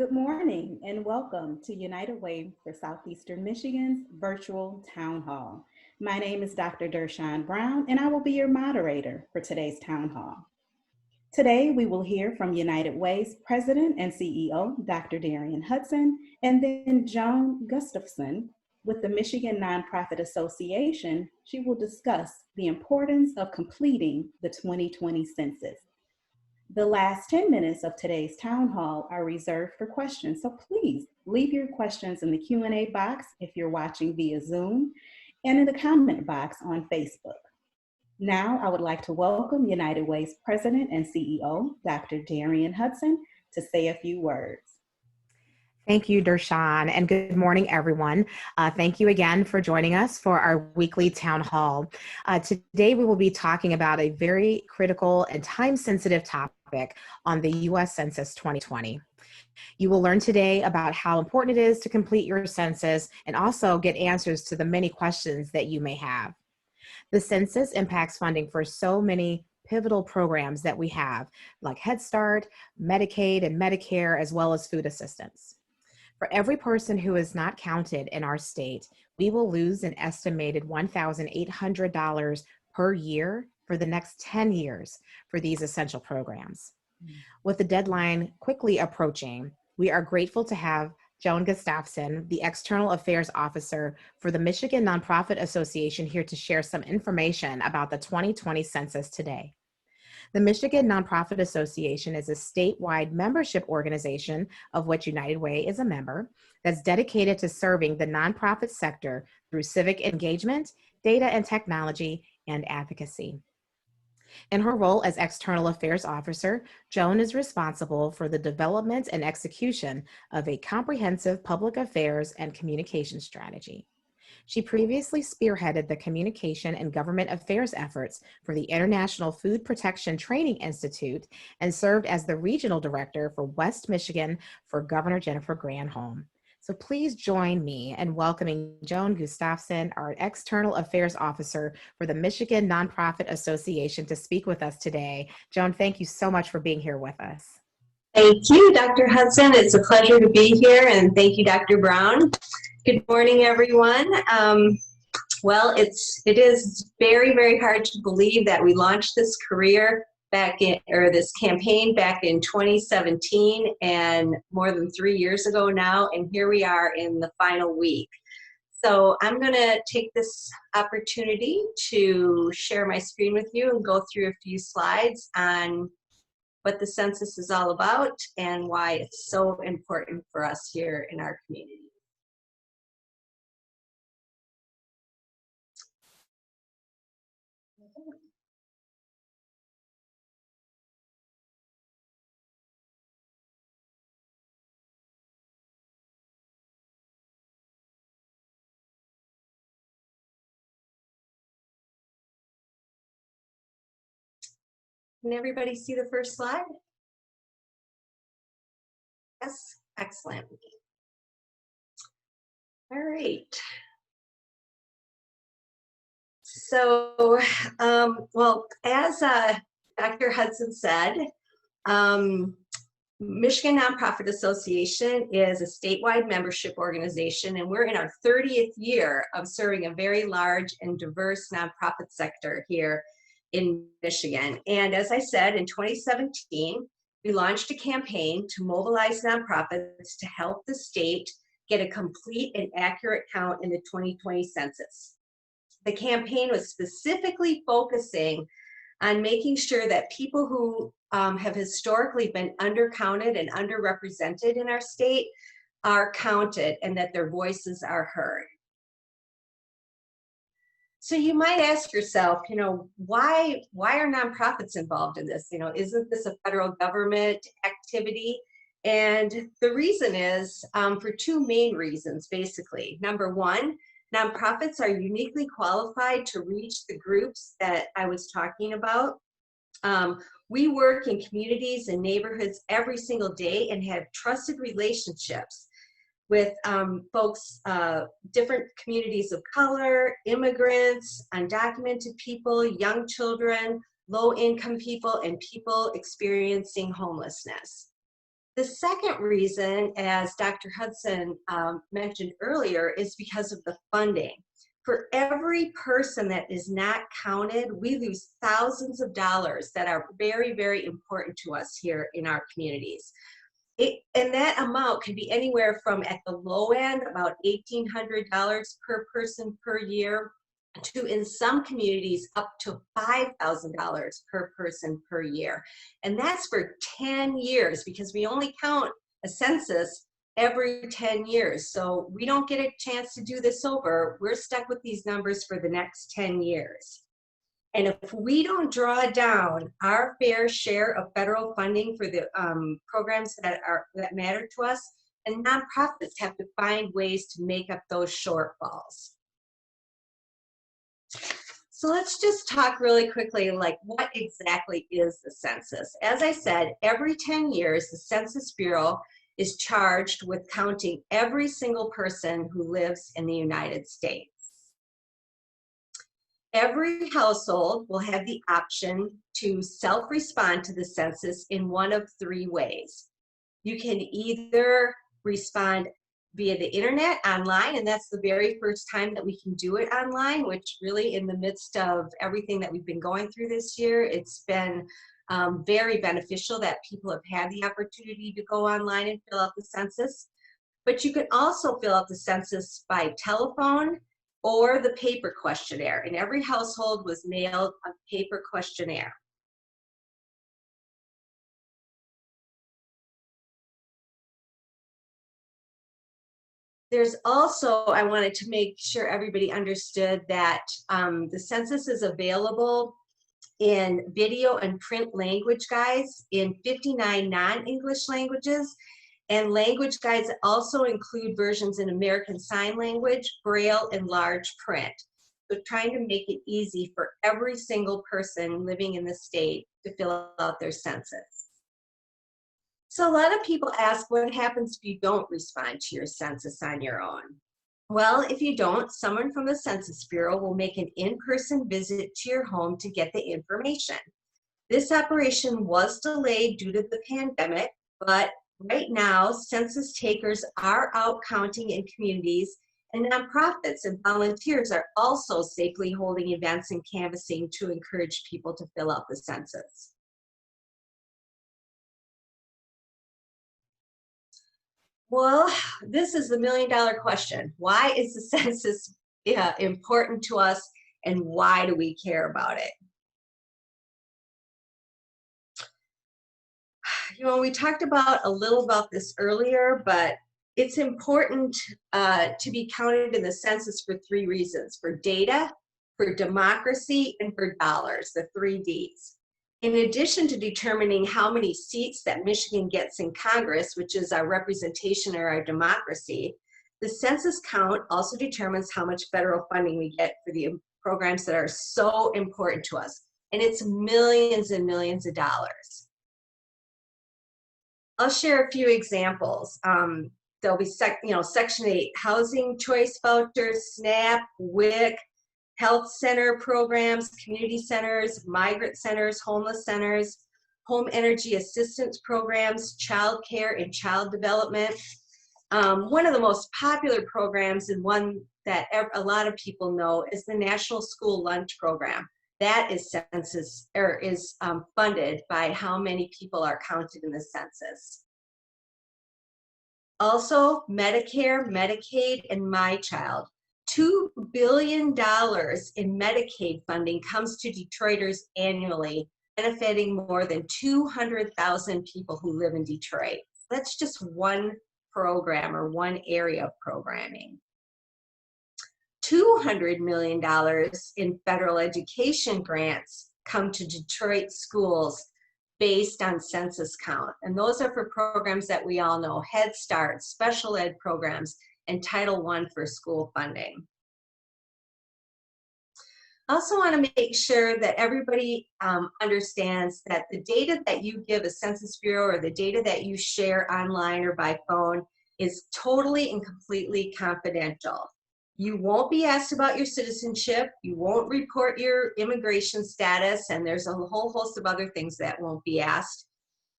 Good morning and welcome to United Way for Southeastern Michigan's virtual town hall. My name is Dr. Dershawn Brown and I will be your moderator for today's town hall. Today we will hear from United Way's President and CEO, Dr. Darian Hudson, and then Joan Gustafson with the Michigan Nonprofit Association. She will discuss the importance of completing the 2020 census. The last 10 minutes of today's town hall are reserved for questions, so please leave your questions in the Q&A box if you're watching via Zoom and in the comment box on Facebook. Now, I would like to welcome United Way's President and CEO, Dr. Darian Hudson, to say a few words. Thank you, Dershawn, and good morning, everyone. Thank you again for joining us for our weekly town hall. Today, we will be talking about a very critical and time-sensitive topic on the U.S. Census 2020. You will learn today about how important it is to complete your census and also get answers to the many questions that you may have. The census impacts funding for so many pivotal programs that we have, like Head Start, Medicaid, and Medicare, as well as food assistance. For every person who is not counted in our state, we will lose an estimated $1,800 per year for the next 10 years for these essential programs. With the deadline quickly approaching, we are grateful to have Joan Gustafson, the External Affairs Officer for the Michigan Nonprofit Association, here to share some information about the 2020 census today. The Michigan Nonprofit Association is a statewide membership organization of which United Way is a member that's dedicated to serving the nonprofit sector through civic engagement, data and technology, and advocacy. In her role as External Affairs Officer, Joan is responsible for the development and execution of a comprehensive public affairs and communication strategy. She previously spearheaded the communication and government affairs efforts for the International Food Protection Training Institute and served as the regional director for West Michigan for Governor Jennifer Granholm. So please join me in welcoming Joan Gustafson, our External Affairs Officer for the Michigan Nonprofit Association, to speak with us today. Joan, thank you so much for being here with us. Thank you, Dr. Hudson. It's a pleasure to be here, and thank you, Dr. Brown. Good morning, everyone. Well, it is very, very hard to believe that we launched this this campaign back in 2017, and more than 3 years ago now, and here we are in the final week. So I'm going to take this opportunity to share my screen with you and go through a few slides on what the census is all about and why it's so important for us here in our community. Can everybody see the first slide? Yes, excellent. All right. So, well, as Dr. Hudson said, Michigan Nonprofit Association is a statewide membership organization, and we're in our 30th year of serving a very large and diverse nonprofit sector here in Michigan. And as I said, in 2017, we launched a campaign to mobilize nonprofits to help the state get a complete and accurate count in the 2020 census. The campaign was specifically focusing on making sure that people who have historically been undercounted and underrepresented in our state are counted and that their voices are heard. So you might ask yourself, why are nonprofits involved in this? Isn't this a federal government activity? And the reason is for two main reasons, basically. Number one, nonprofits are uniquely qualified to reach the groups that I was talking about. We work in communities and neighborhoods every single day and have trusted relationships with folks, different communities of color, immigrants, undocumented people, young children, low-income people, and people experiencing homelessness. The second reason, as Dr. Hudson mentioned earlier, is because of the funding. For every person that is not counted, we lose thousands of dollars that are very, very important to us here in our communities. And that amount can be anywhere from, at the low end, about $1,800 per person per year, to, in some communities, up to $5,000 per person per year. And that's for 10 years, because we only count a census every 10 years. So we don't get a chance to do this over. We're stuck with these numbers for the next 10 years. And if we don't draw down our fair share of federal funding for the programs that matter to us, and nonprofits have to find ways to make up those shortfalls. So let's just talk really quickly, like, what exactly is the census? As I said, every 10 years, the Census Bureau is charged with counting every single person who lives in the United States. Every household will have the option to self-respond to the census in one of three ways. You can either respond via the internet, online, and that's the very first time that we can do it online, which really, in the midst of everything that we've been going through this year, it's been very beneficial that people have had the opportunity to go online and fill out the census. But you can also fill out the census by telephone or the paper questionnaire, and every household was mailed a paper questionnaire. There's also, I wanted to make sure everybody understood that the census is available in video and print language guides in 59 non-English languages, and language guides also include versions in American Sign Language, Braille, and large print. So trying to make it easy for every single person living in the state to fill out their census. So a lot of people ask, what happens if you don't respond to your census on your own? Well, if you don't, someone from the Census Bureau will make an in-person visit to your home to get the information. This operation was delayed due to the pandemic, but right now, census takers are out counting in communities, and nonprofits and volunteers are also safely holding events and canvassing to encourage people to fill out the census. Well, this is the million-dollar question. Why is the census important to us, and why do we care about it? You know, we talked about a little about this earlier, but it's important to be counted in the census for three reasons: for data, for democracy, and for dollars, the 3 Ds. In addition to determining how many seats that Michigan gets in Congress, which is our representation or our democracy, the census count also determines how much federal funding we get for the programs that are so important to us. And it's millions and millions of dollars. I'll share a few examples. There'll be Section 8 housing choice vouchers, SNAP, WIC, health center programs, community centers, migrant centers, homeless centers, home energy assistance programs, child care and child development. One of the most popular programs, and one that a lot of people know, is the National School Lunch Program. That is funded by how many people are counted in the census. Also, Medicare, Medicaid, and MyChild. $2 billion in Medicaid funding comes to Detroiters annually, benefiting more than 200,000 people who live in Detroit. That's just one program or one area of programming. $200 million in federal education grants come to Detroit schools based on census count. And those are for programs that we all know: Head Start, special ed programs, and Title I for school funding. I also want to make sure that everybody understands that the data that you give a Census Bureau, or the data that you share online or by phone, is totally and completely confidential. You won't be asked about your citizenship, you won't report your immigration status, and there's a whole host of other things that won't be asked.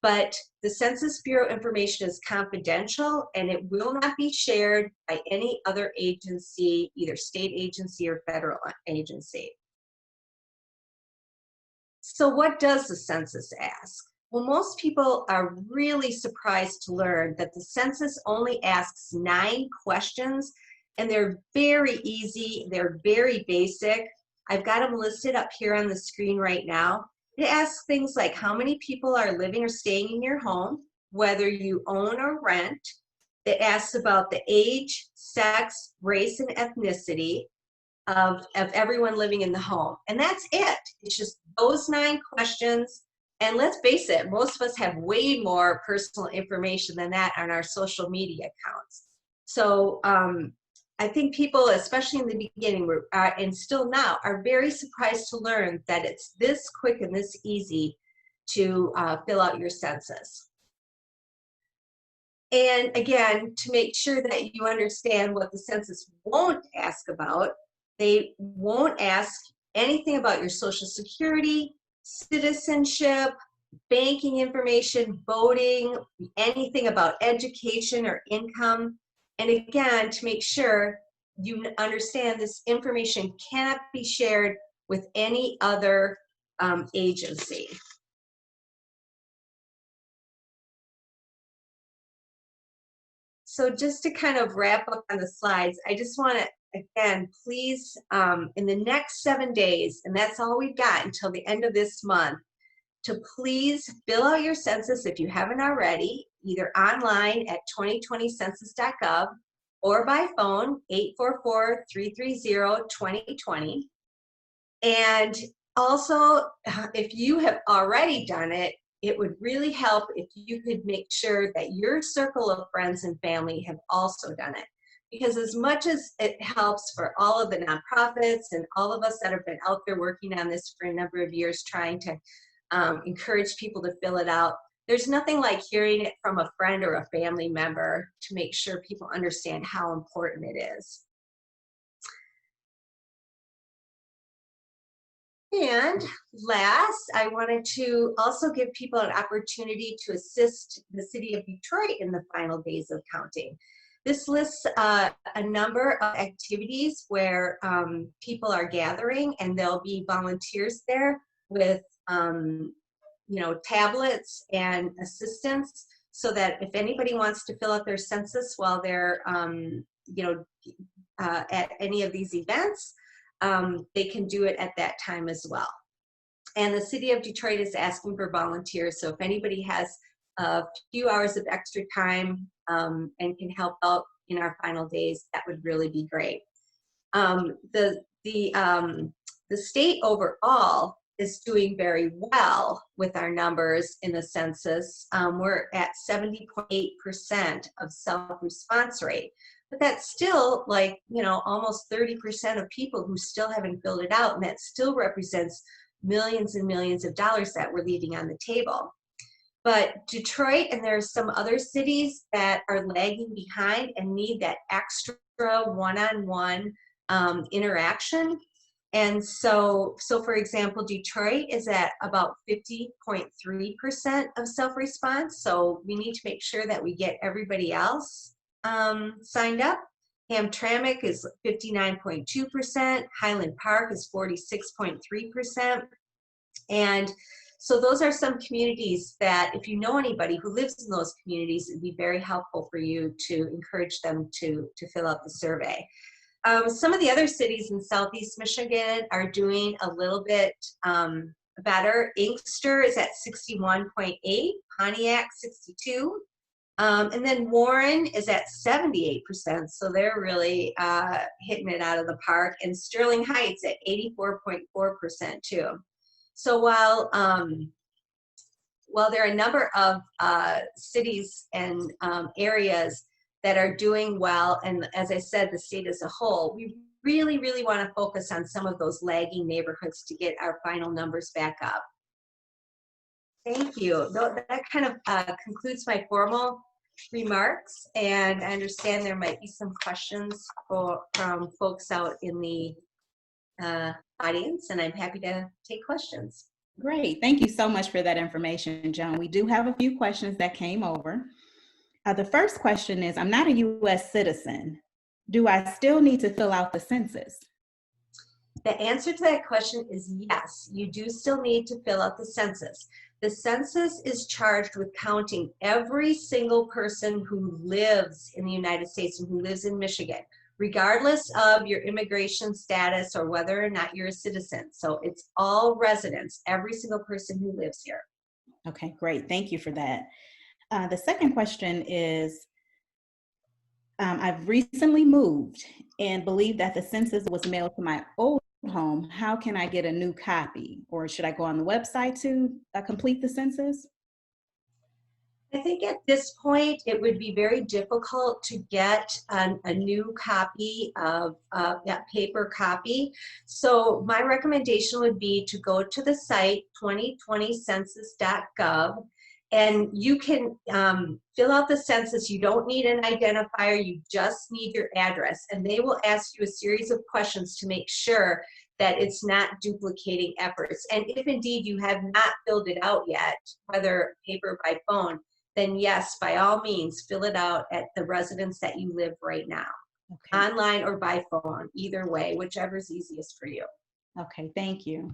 but the Census Bureau information is confidential and it will not be shared by any other agency, either state agency or federal agency. So what does the census ask? Well, most people are really surprised to learn that the census only asks 9 questions, and they're very easy, they're very basic. I've got them listed up here on the screen right now. It asks things like how many people are living or staying in your home, whether you own or rent. It asks about the age, sex, race, and ethnicity of everyone living in the home. And that's it. It's just those 9 questions. And let's face it, most of us have way more personal information than that on our social media accounts. So I think people, especially in the beginning, and still now, are very surprised to learn that it's this quick and this easy to fill out your census. And again, to make sure that you understand what the census won't ask about, they won't ask anything about your Social Security, citizenship, banking information, voting, anything about education or income. And again, to make sure you understand this information cannot be shared with any other agency. So just to kind of wrap up on the slides, I just want to, again, please, in the next 7 days, and that's all we've got until the end of this month, to please fill out your census if you haven't already, either online at 2020census.gov or by phone, 844-330-2020. And also, if you have already done it, it would really help if you could make sure that your circle of friends and family have also done it. Because as much as it helps for all of the nonprofits and all of us that have been out there working on this for a number of years trying to encourage people to fill it out, there's nothing like hearing it from a friend or a family member to make sure people understand how important it is. And last, I wanted to also give people an opportunity to assist the city of Detroit in the final days of counting. This lists a number of activities where people are gathering, and there'll be volunteers there with tablets and assistants, so that if anybody wants to fill out their census while they're at any of these events, they can do it at that time as well. And the city of Detroit is asking for volunteers, so if anybody has a few hours of extra time and can help out in our final days, that would really be great. The state overall is doing very well with our numbers in the census. We're at 70.8% of self-response rate. But that's still like, almost 30% of people who still haven't filled it out, and that still represents millions and millions of dollars that we're leaving on the table. But Detroit, and there's some other cities that are lagging behind and need that extra one-on-one interaction. And so for example, Detroit is at about 50.3% of self-response. So we need to make sure that we get everybody else signed up. Hamtramck is 59.2%, Highland Park is 46.3%. And so those are some communities that, if you know anybody who lives in those communities, it'd be very helpful for you to encourage them to fill out the survey. Some of the other cities in Southeast Michigan are doing a little bit better. Inkster is at 61.8, Pontiac 62. And then Warren is at 78%, so they're really hitting it out of the park. And Sterling Heights at 84.4% too. So while there are a number of cities and areas that are doing well, and as I said, the state as a whole, we really, really want to focus on some of those lagging neighborhoods to get our final numbers back up. Thank you. That kind of concludes my formal remarks, and I understand there might be some questions from folks out in the audience, and I'm happy to take questions. Great. Thank you so much for that information, Joan. We do have a few questions that came over. The first question is, I'm not a U.S. citizen. Do I still need to fill out the census? The answer to that question is yes, you do still need to fill out the census. The census is charged with counting every single person who lives in the United States and who lives in Michigan, regardless of your immigration status or whether or not you're a citizen. So it's all residents, every single person who lives here. Okay, great. Thank you for that. The second question is, I've recently moved and believe that the census was mailed to my old home. How can I get a new copy? Or should I go on the website to complete the census? I think at this point, it would be very difficult to get a new copy of that paper copy. So my recommendation would be to go to the site 2020census.gov, and you can fill out the census. You don't need an identifier, you just need your address. And they will ask you a series of questions to make sure that it's not duplicating efforts. And if indeed you have not filled it out yet, whether paper or by phone, then yes, by all means, fill it out at the residence that you live right now, Okay. online or by phone, either way, whichever is easiest for you. Okay, thank you.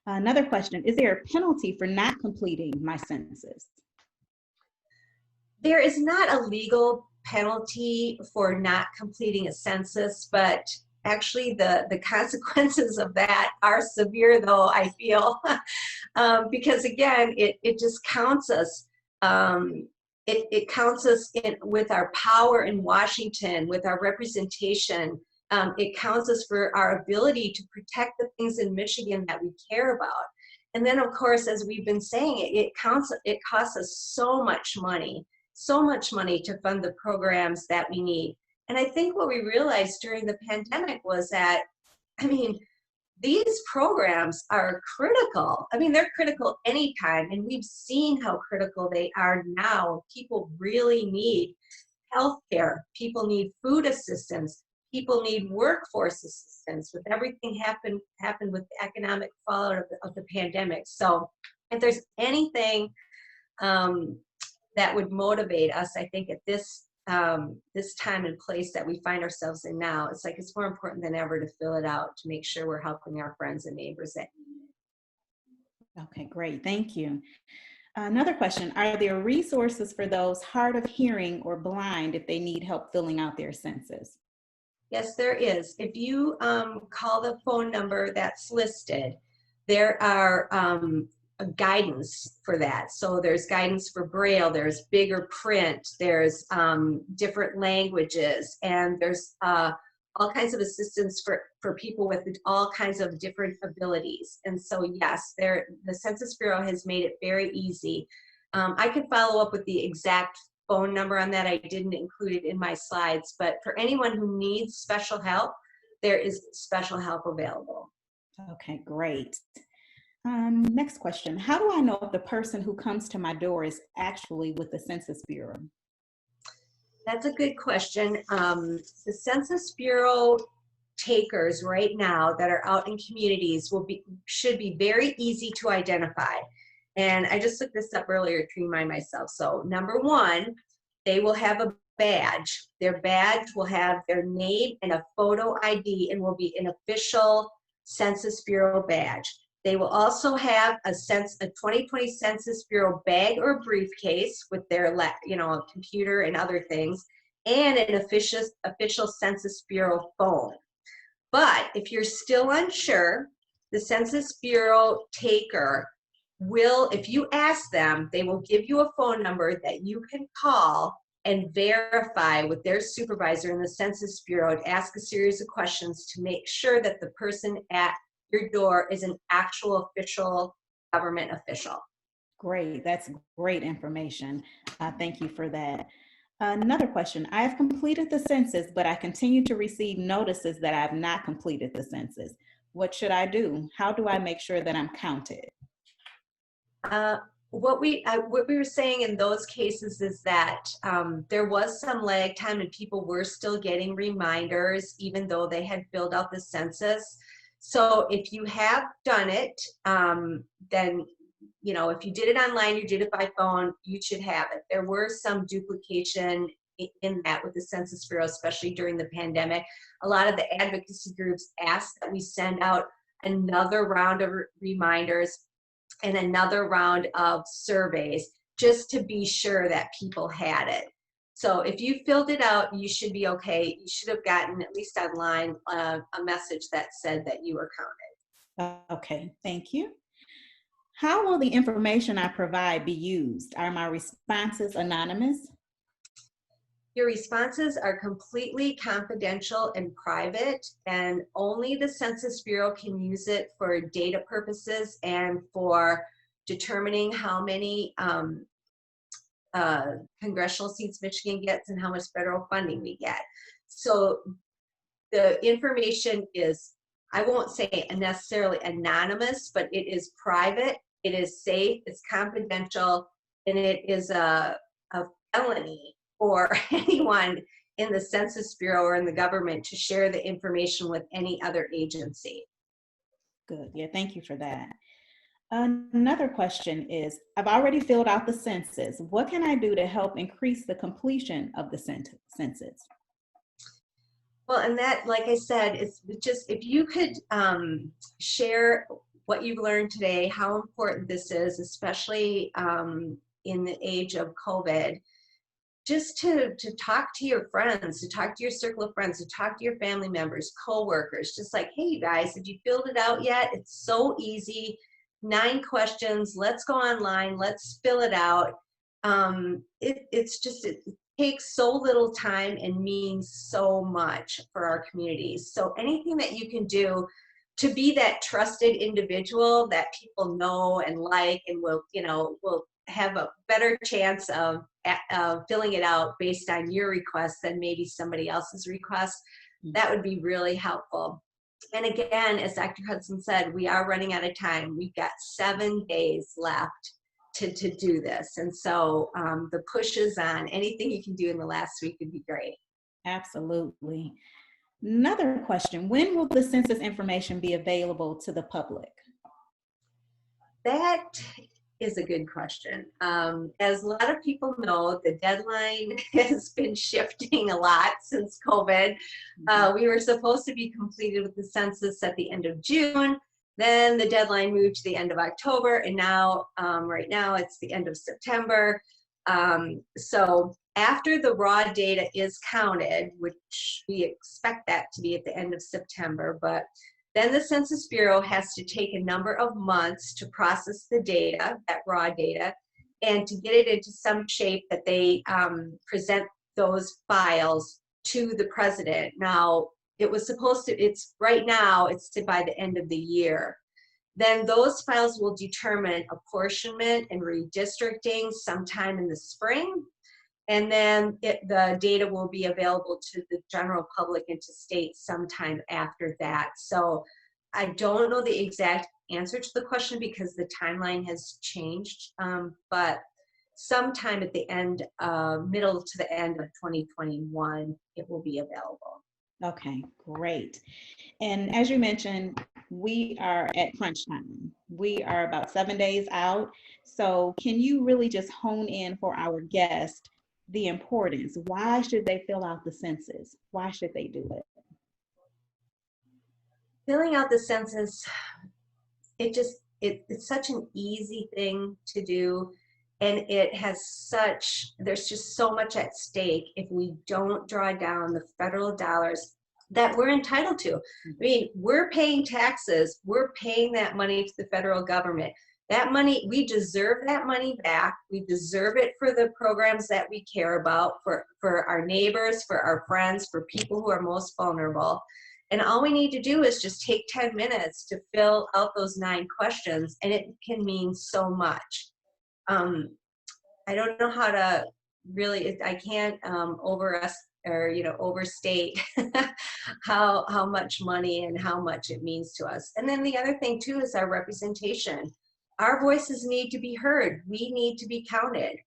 Another question, is there a penalty for not completing my census? There is not a legal penalty for not completing a census, but actually the consequences of that are severe, though, I feel, because again, it just counts us. It counts us in with our power in Washington, with our representation. It counts us for our ability to protect the things in Michigan that we care about. And then, of course, as we've been saying, it costs us so much money to fund the programs that we need. And I think what we realized during the pandemic was that, I mean, these programs are critical. I mean, they're critical anytime, and we've seen how critical they are now. People really need healthcare. People need food assistance. People need workforce assistance with everything happened with the economic fallout of the pandemic. So if there's anything that would motivate us, I think at this time and place that we find ourselves in now, it's like it's more important than ever to fill it out to make sure we're helping our friends and neighbors that need it. Okay, great, thank you. Another question, are there resources for those hard of hearing or blind if they need help filling out their census? Yes, there is. If you call the phone number that's listed, there are guidance for that. So there's guidance for Braille, there's bigger print, there's different languages, and there's all kinds of assistance for people with all kinds of different abilities. And so yes, the Census Bureau has made it very easy. I can follow up with the exact phone number on that. I didn't include it in my slides, but for anyone who needs special help, there is special help available. Okay, great. Next question, how do I know if the person who comes to my door is actually with the Census Bureau? That's a good question. The Census Bureau takers right now that are out in communities should be very easy to identify. And I just looked this up earlier to remind myself. So number one, they will have a badge. Their badge will have their name and a photo ID and will be an official Census Bureau badge. They will also have a 2020 Census Bureau bag or briefcase with their computer and other things, and an official Census Bureau phone. But if you're still unsure, the Census Bureau taker will, if you ask them, they will give you a phone number that you can call and verify with their supervisor in the Census Bureau and ask a series of questions to make sure that the person at your door is an actual official government official. Great, that's great information. Thank you for that. Another question, I have completed the census, but I continue to receive notices that I have not completed the census. What should I do? How do I make sure that I'm counted? What we were saying in those cases is that there was some lag time and people were still getting reminders even though they had filled out the census. So if you have done it, then, you know, if you did it online, you did it by phone, you should have it. There were some duplication in that with the Census Bureau, especially during the pandemic. A lot of the advocacy groups asked that we send out another round of reminders and another round of surveys just to be sure that people had it. So if you filled it out, you should be okay. You should have gotten, at least online, a message that said that you were counted. Okay, thank you. How will the information I provide be used? Are my responses anonymous? Your responses are completely confidential and private, and only the Census Bureau can use it for data purposes and for determining how many congressional seats Michigan gets and how much federal funding we get. So the information is, I won't say necessarily anonymous, but it is private, it is safe, it's confidential, and it is a felony for anyone in the Census Bureau or in the government to share the information with any other agency. Good, yeah, thank you for that. Another question is, I've already filled out the census. What can I do to help increase the completion of the census? Well, and that, like I said, it's just, if you could share what you've learned today, how important this is, especially in the age of COVID, just to talk to your friends, to talk to your circle of friends, to talk to your family members, coworkers, just like, hey, you guys, have you filled it out yet? It's so easy. 9 questions. Let's go online. Let's fill it out. It's just, it takes so little time and means so much for our communities. So anything that you can do to be that trusted individual that people know and like, and will, you know, will have a better chance of filling it out based on your request than maybe somebody else's request, that would be really helpful. And again, as Dr. Hudson said, we are running out of time. We've got 7 days left to do this. And so the push is on. Anything you can do in the last week would be great. Absolutely. Another question, when will the census information be available to the public? That is a good question. As a lot of people know, the deadline has been shifting a lot since COVID. We were supposed to be completed with the census at the end of June. Then the deadline moved to the end of October, and now, right now, it's the end of September. So after the raw data is counted, which we expect that to be at the end of September, but then the Census Bureau has to take a number of months to process the data, that raw data, and to get it into some shape that they present those files to the president. Now, it was supposed to, it's right now, it's by the end of the year. Then those files will determine apportionment and redistricting sometime in the spring. And then the data will be available to the general public and to states sometime after that. So I don't know the exact answer to the question because the timeline has changed, but sometime at the end, middle to the end of 2021, it will be available. Okay, great. And as you mentioned, we are at crunch time. We are about 7 days out. So can you really just hone in for our guest the importance? Why should they fill out the census? Why should they do it? Filling out the census, it's such an easy thing to do. And it has there's just so much at stake if we don't draw down the federal dollars that we're entitled to. I mean, we're paying taxes, we're paying that money to the federal government. That money, we deserve that money back. We deserve it for the programs that we care about, for our neighbors, for our friends, for people who are most vulnerable. And all we need to do is just take 10 minutes to fill out those 9 questions, and it can mean so much. I don't know how to really, I can't overstate how much money and how much it means to us. And then the other thing too is our representation. Our voices need to be heard. We need to be counted.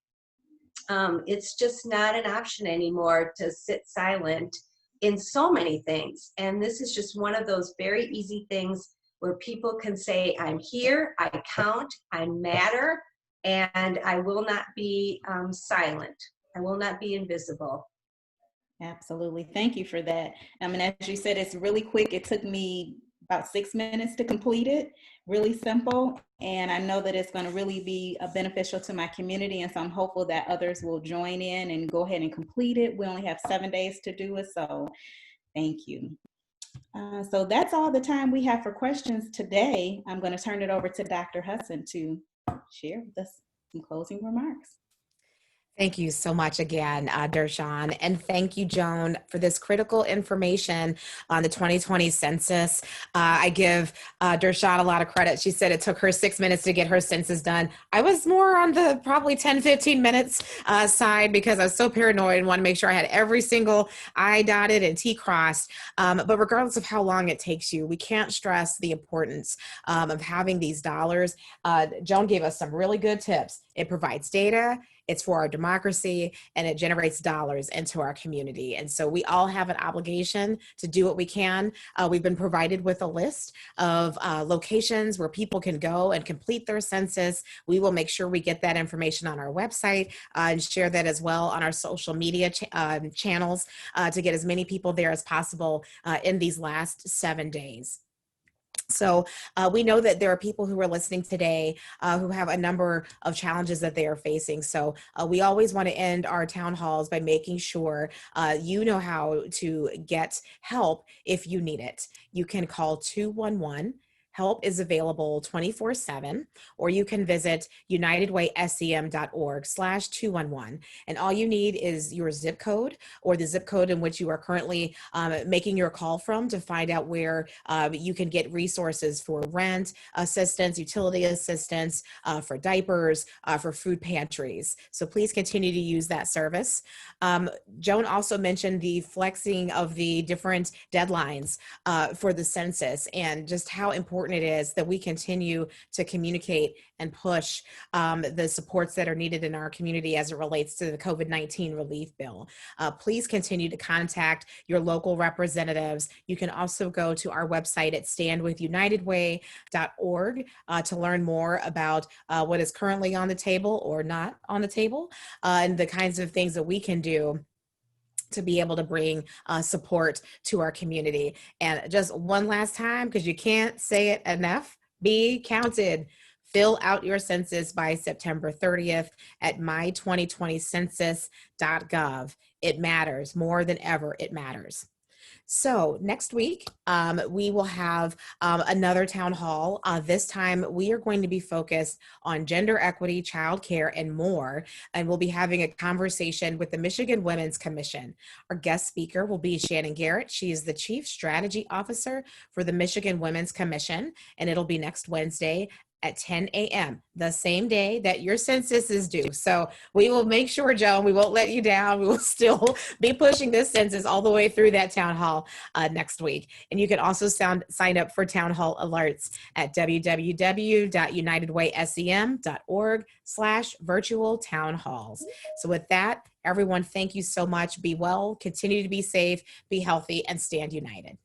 It's just not an option anymore to sit silent in so many things. And this is just one of those very easy things where people can say, I'm here, I count, I matter, and I will not be silent. I will not be invisible. Absolutely. Thank you for that. I mean, as you said, it's really quick. It took me about 6 minutes to complete it. Really simple. And I know that it's going to really be beneficial to my community. And so I'm hopeful that others will join in and go ahead and complete it. We only have 7 days to do it. So thank you. So that's all the time we have for questions today. I'm going to turn it over to Dr. Hudson to share with us some closing remarks. Thank you so much again, Dershawn. And thank you, Joan, for this critical information on the 2020 census. I give Dershawn a lot of credit. She said it took her 6 minutes to get her census done. I was more on the probably 10, 15 minutes side because I was so paranoid and wanted to make sure I had every single I dotted and T crossed. But regardless of how long it takes you, we can't stress the importance of having these dollars. Joan gave us some really good tips. It provides data. It's for our democracy, and it generates dollars into our community. And so we all have an obligation to do what we can. We've been provided with a list of locations where people can go and complete their census. We will make sure we get that information on our website and share that as well on our social media channels to get as many people there as possible in these last 7 days. So we know that there are people who are listening today who have a number of challenges that they are facing. So we always want to end our town halls by making sure you know how to get help if you need it. You can call 211. Help is available 24/7, or you can visit unitedwaysem.org/211. And all you need is your zip code or the zip code in which you are currently making your call from to find out where you can get resources for rent assistance, utility assistance, for diapers, for food pantries. So please continue to use that service. Joan also mentioned the flexing of the different deadlines for the census and just how important it is that we continue to communicate and push the supports that are needed in our community as it relates to the COVID-19 relief bill. Please continue to contact your local representatives. You can also go to our website at standwithunitedway.org to learn more about what is currently on the table or not on the table and the kinds of things that we can do to be able to bring support to our community. And just one last time, because you can't say it enough, be counted. Fill out your census by September 30th at my2020census.gov. It matters more than ever. It matters. So next week, we will have another town hall. This time, we are going to be focused on gender equity, childcare, and more. And we'll be having a conversation with the Michigan Women's Commission. Our guest speaker will be Shannon Garrett. She is the Chief Strategy Officer for the Michigan Women's Commission, and it'll be next Wednesday at 10 a.m., the same day that your census is due. So we will make sure, Joan, we won't let you down. We will still be pushing this census all the way through that town hall next week. And you can also sign up for town hall alerts at www.unitedwaysem.org/virtual town halls. So with that, everyone, thank you so much. Be well, continue to be safe, be healthy, and stand united.